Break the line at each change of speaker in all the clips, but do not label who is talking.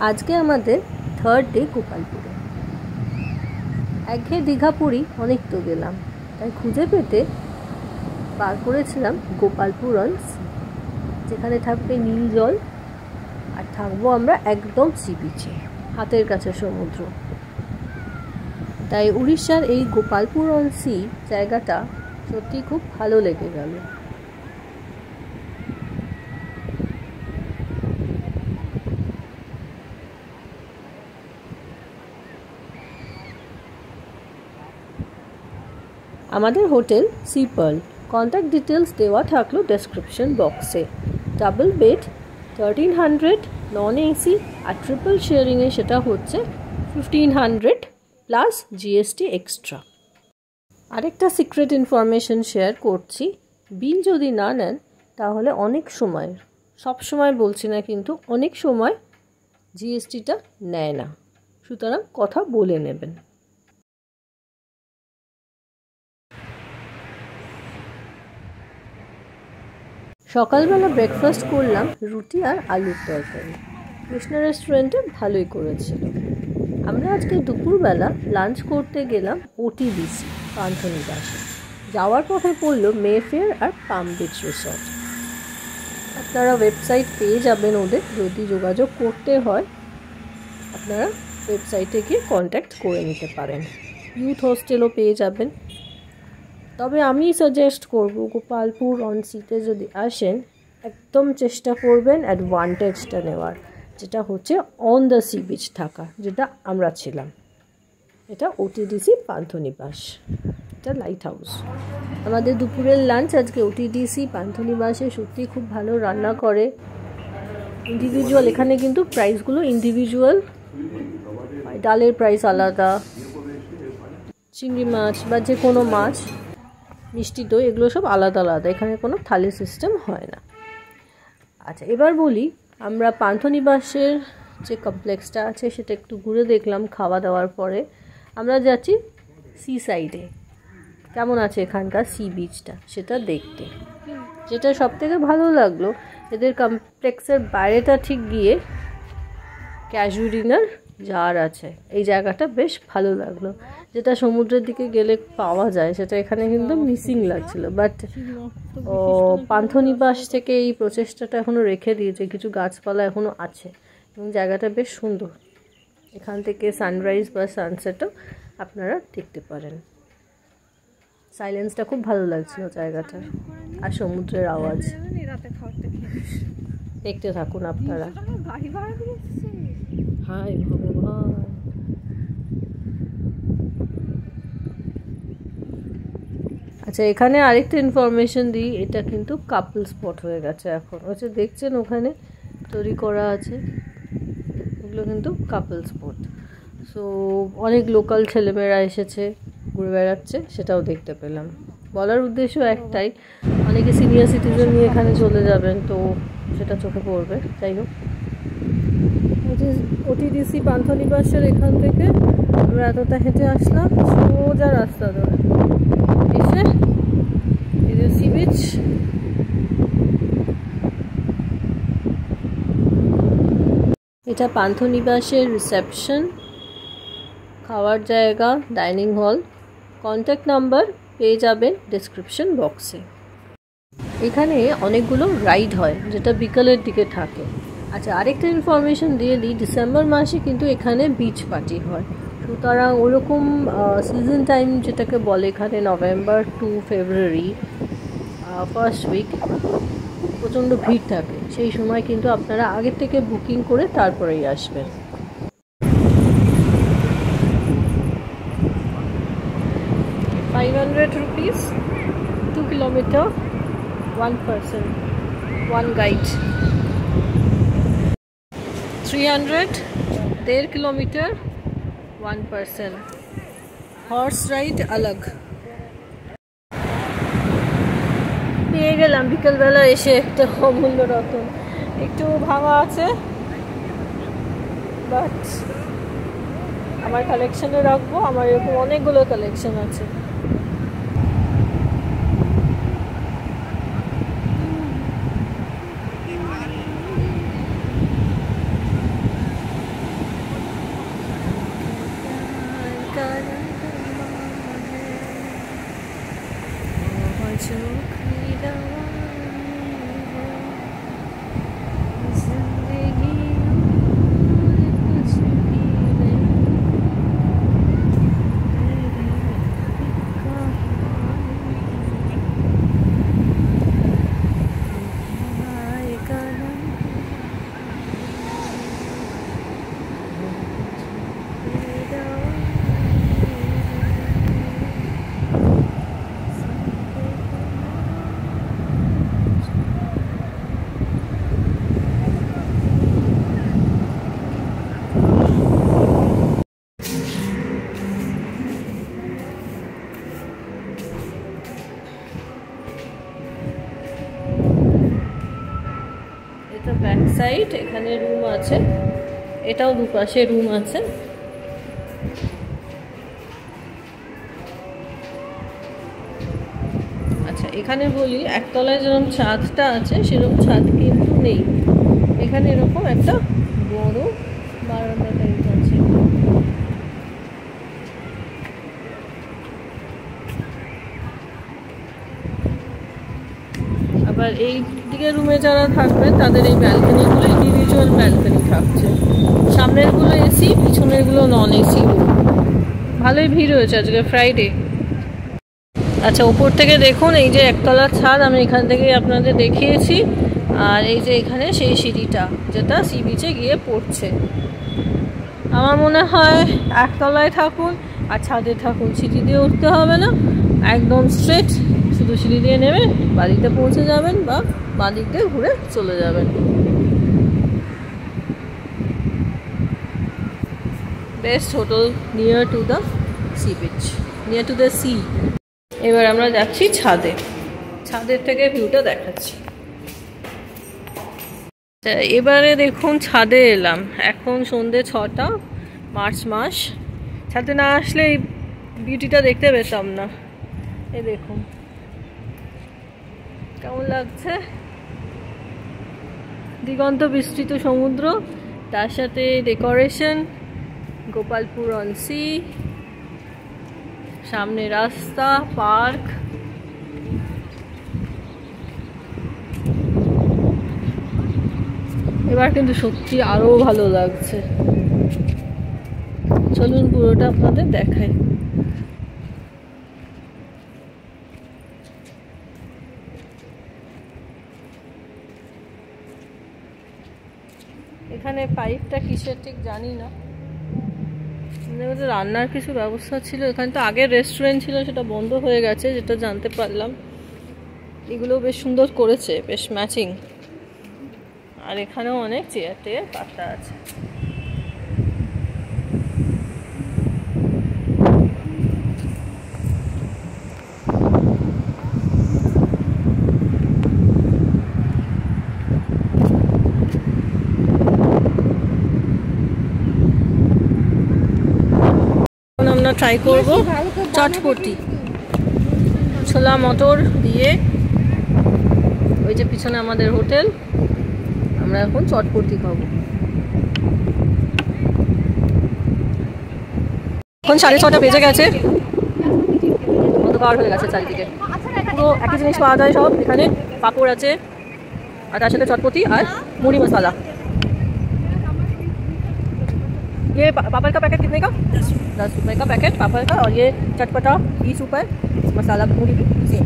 আজকে আমাদের third day গোপালপুরে। একঘেয়ে দীঘা পুরী অনেক তো গেলাম, তাই খুঁজে পেতে বার করেছিলাম গোপালপুর অন সি, যেখানে থাকবে নীল জল আর থাকবো আমরা একদম সি বিচে, হাতের কাছে সমুদ্র। তাই উড়িষ্যার এই গোপালপুর অন সি জায়গাটা সত্যি খুব ভালো লেগে গেল। আমাদের hotel sea pearl, contact details দেওয়া থাকলো ডেসক্রিপশন বক্সে। ডাবল বেড 1300, নন এসি আর ট্রিপল শেয়ারিংয়ে সেটা হচ্ছে 1500 প্লাস জিএসটি এক্সট্রা। আরেকটা সিক্রেট ইনফরমেশন শেয়ার করছি, বিল যদি না নেন তাহলে অনেক সময়, সব সময় বলছি না কিন্তু অনেক সময় জিএসটিটা নেয় না, সুতরাং কথা বলে নেবেন। সকালবেলা ব্রেকফাস্ট করলাম রুটি আর আলুর তরকারি, কৃষ্ণা রেস্টুরেন্টে ভালোই করেছিল। আমরা আজকে দুপুরবেলা লাঞ্চ করতে গেলাম ওটিডিসি পান্থনিবাসে। যাওয়ার পথে পড়লো মেফেয়ার আর পাম বিচ রিসর্ট। আপনারা ওয়েবসাইট পেয়ে যাবেন ওদের, যদি যোগাযোগ করতে হয় আপনারা ওয়েবসাইটে গিয়ে কন্ট্যাক্ট করে নিতে পারেন। ইউথ হোস্টেলও পেয়ে যাবেন। তবে আমি সাজেস্ট করব গোপালপুর অন সিতে যদি আসেন একদম চেষ্টা করবেন অ্যাডভান্টেজটা নেওয়ার, যেটা হচ্ছে অন দ্য সি বিচ থাকা, যেটা আমরা ছিলাম। এটা ওটিডিসি পান্থনিবাস, এটা লাইট হাউস। আমাদের দুপুরের লাঞ্চ আজকে ওটিডিসি পান্থনিবাসে সত্যি খুব ভালো রান্না করে। ইন্ডিভিজুয়াল, এখানে কিন্তু প্রাইসগুলো ইন্ডিভিজুয়াল, ডালের প্রাইস আলাদা, চিংড়ি মাছ বা যে কোনো মাছ, মিষ্টি দই, এগুলো সব আলাদা আলাদা, এখানে কোনো থালি সিস্টেম হয় না। আচ্ছা, এবার বলি আমরা পান্থনিবাসের যে কমপ্লেক্সটা আছে সেটা একটু ঘুরে দেখলাম। খাওয়া দাওয়ার পরে আমরা যাচ্ছি সি সাইডে, কেমন আছে এখানকার সি বিচটা সেটা দেখতে। যেটা সবথেকে ভালো লাগলো, এদের কমপ্লেক্সের বাইরেটা ঠিক গিয়ে ক্যাজুয়াল ডিনার যার আছে, এই জায়গাটা বেশ ভালো লাগলো। যেটা সমুদ্রের দিকে গেলে পাওয়া যায় সেটা এখানে কিন্তু মিসিং লাগছিল, বাট পান্থনিবাস থেকে এই প্রচেষ্টাটা এখনও রেখে দিয়েছে, কিছু গাছপালা এখনও আছে এবং জায়গাটা বেশ সুন্দর। এখান থেকে সানরাইজ বা সানসেটও আপনারা দেখতে পারেন। সাইলেন্সটা খুব ভালো লাগছিল জায়গাটার, আর সমুদ্রের আওয়াজ দেখতে থাকুন আপনারা। হায় ভগবান। আচ্ছা, এখানে আরেকটা ইনফরমেশন দিই, এটা কিন্তু কাপল স্পট হয়ে গেছে এখন। হচ্ছে দেখছেন ওখানে তৈরি করা আছে, এগুলো কিন্তু কাপল স্পট। সো অনেক লোকাল ছেলেমেয়েরা এসেছে, ঘুরে বেড়াচ্ছে, সেটাও দেখতে পেলাম। বলার উদ্দেশ্য একটাই, অনেকে সিনিয়র সিটিজেন নিয়ে এখানে চলে যাবেন, তো সেটা চোখে পড়বে। যাই হোক, ওটিডিসি পান্থনিবাসের এখান থেকে আমরা এতটা হেঁটে আসলাম সোজা রাস্তা ধরে এসে এই যে সি বিচ। এটা পান্থনিবাসের রিসেপশন, খাওয়ার জায়গা, ডাইনিং হল। কন্ট্যাক্ট নাম্বার পেয়ে যাবেন ডেসক্রিপশন বক্সে। এখানে অনেকগুলো রাইড হয় যেটা বিকালের দিকে থাকে। আচ্ছা, আরেকটা ইনফরমেশন দিয়ে দিই, ডিসেম্বর মাসে কিন্তু এখানে বিচ পার্টি হয়। সুতরাং ওরকম সিজন টাইম যেটাকে বলে এখানে November to February first week প্রচণ্ড ভিড় থাকে। সেই সময় কিন্তু আপনারা আগের থেকে বুকিং করে তারপরেই আসবেন। ₹500, 2 kilometer, 1 person, 1 guide. 300, 1.5 kilometer, 1 person. Horse ride আলাগ। পেয়ে গেলাম বিকেলবেলা এসে একটা অমূল্য রতন। একটু ভাঙা আছে, বাট আমার কালেকশনে রাখবো। আমার এরকম অনেকগুলো কালেকশন আছে। এটা ব্যাক সাইড, এখানে রুম আছে, এটাও দুপাশে রুম আছে। আচ্ছা, এখানে বলি একতলায় যেরকম ছাদটা আছে সেরকম ছাদ কিন্তু নেই, এখানে এরকম একটা বড় বারান্দা টাইপ আছে। আবার এই দিকে রুমে যারা থাকবে তাদের এই ব্যালকনিগুলো ইন্ডিভিজুয়াল ব্যালকনি থাকছে, সামনেরগুলো এসি, পিছনেরগুলো নন এসি। ভালোই ভিড় হয়েছে আজকে ফ্রাইডে। আচ্ছা, ওপর থেকে দেখুন এই যে একতলার ছাদ, আমি এখান থেকে আপনাদের দেখিয়েছি। আর এই যে এখানে সেই সিঁড়িটা যেটা সি বিচে গিয়ে পড়ছে। আমার মনে হয় একতলায় থাকুন আর ছাদে থাকুন, সিঁড়ি দিয়ে উঠতে হবে না, একদম স্ট্রেট শুধু সিঁড়ি দিয়ে নেমে বাড়িতে পৌঁছে যাবেন বা বাদিক দিয়ে ঘুরে চলে যাবেন। Best hotel near to the sea beach, near to the sea. এবার আমরা যাচ্ছি ছাদে, ছাদের থেকে ভিউটা দেখাচ্ছি। এবারে দেখুন ছাদে এলাম, এখন সন্ধ্যে 6টা, মার্চ মাস। ছাদে না আসলে এই বিউটিটা দেখতে পেতাম না। এই দেখুন কেমন লাগছে, দিগন্ত বিস্তৃত সমুদ্র, তার সাথে ডেকোরেশন, গোপালপুর অন সি, সামনে রাস্তা, পার্ক। এবার কিন্তু সত্যি আরো ভালো লাগছে। চলুন পুরোটা আপনাদের দেখাই। এখানে পাইপটা কিসের ঠিক জানি না, রান্নার কিছু ব্যবস্থা ছিল। এখানে তো আগের রেস্টুরেন্ট ছিল, সেটা বন্ধ হয়ে গেছে যেটা জানতে পারলাম। এগুলো বেশ সুন্দর করেছে, বেশ ম্যাচিং। আর এখানেও অনেক চেয়ার টেয়ার পাতা আছে। আমরা ট্রাই করব চটপটি, ছোলা মটর দিয়ে। ওই যে পিছনে আমাদের হোটেল, আমরা এখন চটপটি খাবো। এখন 6:30 বেজে গেছে, অন্ধকার হয়ে গেছে চারিদিকে। পুরো একই জিনিস পাওয়া যায় সব এখানে, পাঁপড় আছে আর তার সাথে চটপটি আর মুড়ি মশলা। ये पापड़ का पैकेट कितने का? 10 रुपये का पैकेट पापड़ का। और ये चटपटा 20 रुपये, मसाला पूरी सेम।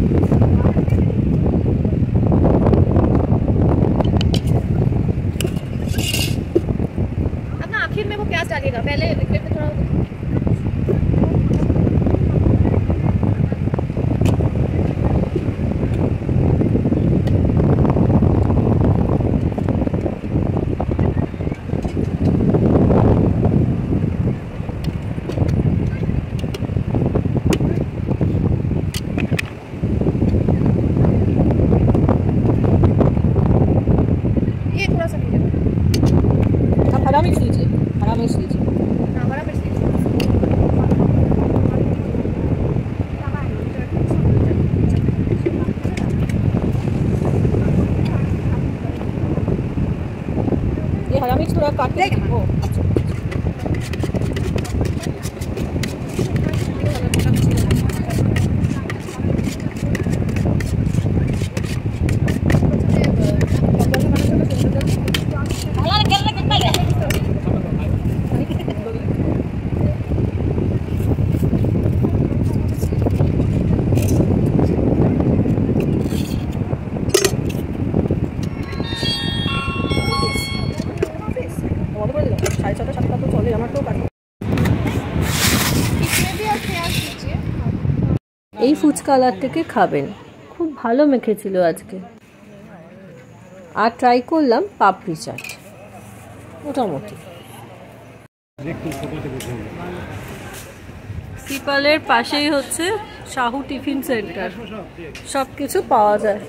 अब ना आखिर में वो प्याज डालिएगा, पहले लिक्विड में थोड़ा। हरा मिर्च लीजिए, हरा मिर्च लीजिए। हाँ, हरा मिर्च लीजिए। ये हरा मिर्च थोड़ा काट देगा। ओ এই ফুচকালার থেকে খাবেন, খুব ভালো মেখেছিল আজকে। আর ট্রাই করলাম পাপড়ি চাট, মোটামুটি। সিপালের পাশেই হচ্ছে শাহু টিফিন সেন্টার, সব কিছু পাওয়া যায়।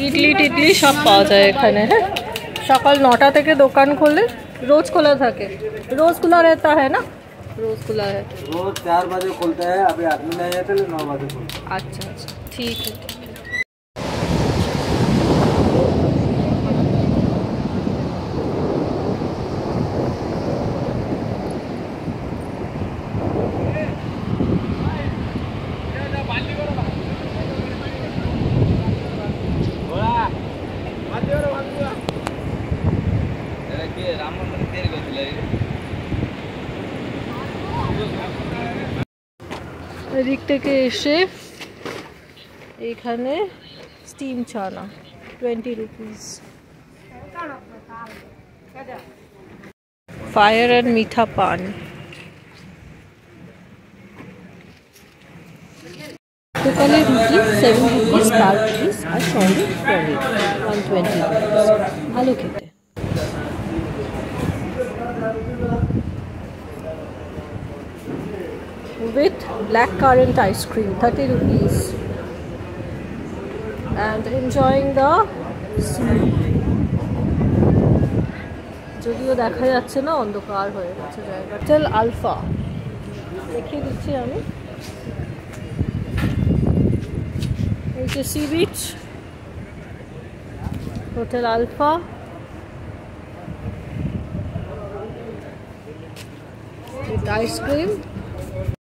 ইডলি টিডলি সব পাওয়া যায় এখানে। হ্যাঁ, সকাল 9টা থেকে দোকান খোলে, रोज खुला থাকে, रोज खुला रहता है ना? रोज खुला है,
रोज 4 बजे खुलता है। अभी आदमी नहीं आए थे 9 बजे खुलता है।
अच्छा अच्छा, ठीक है ठीक है। এদিক থেকে এসে এখানে steam chana 20 rupees, fire and meetha paan. দোকানে রুটি 7 রুপিস পার পিস আর সঙ্গে পনির 120 রুপিস, ভালো খেতে। With black currant ice cream 30 rupees and enjoying the sea. যদিও দেখা যাচ্ছে না, অন্ধকার হয়ে গেছে জায়গা। হোটেল আলফা দেখিয়ে দিচ্ছি আমি, এই যে sea beach, hotel alpha. With ice cream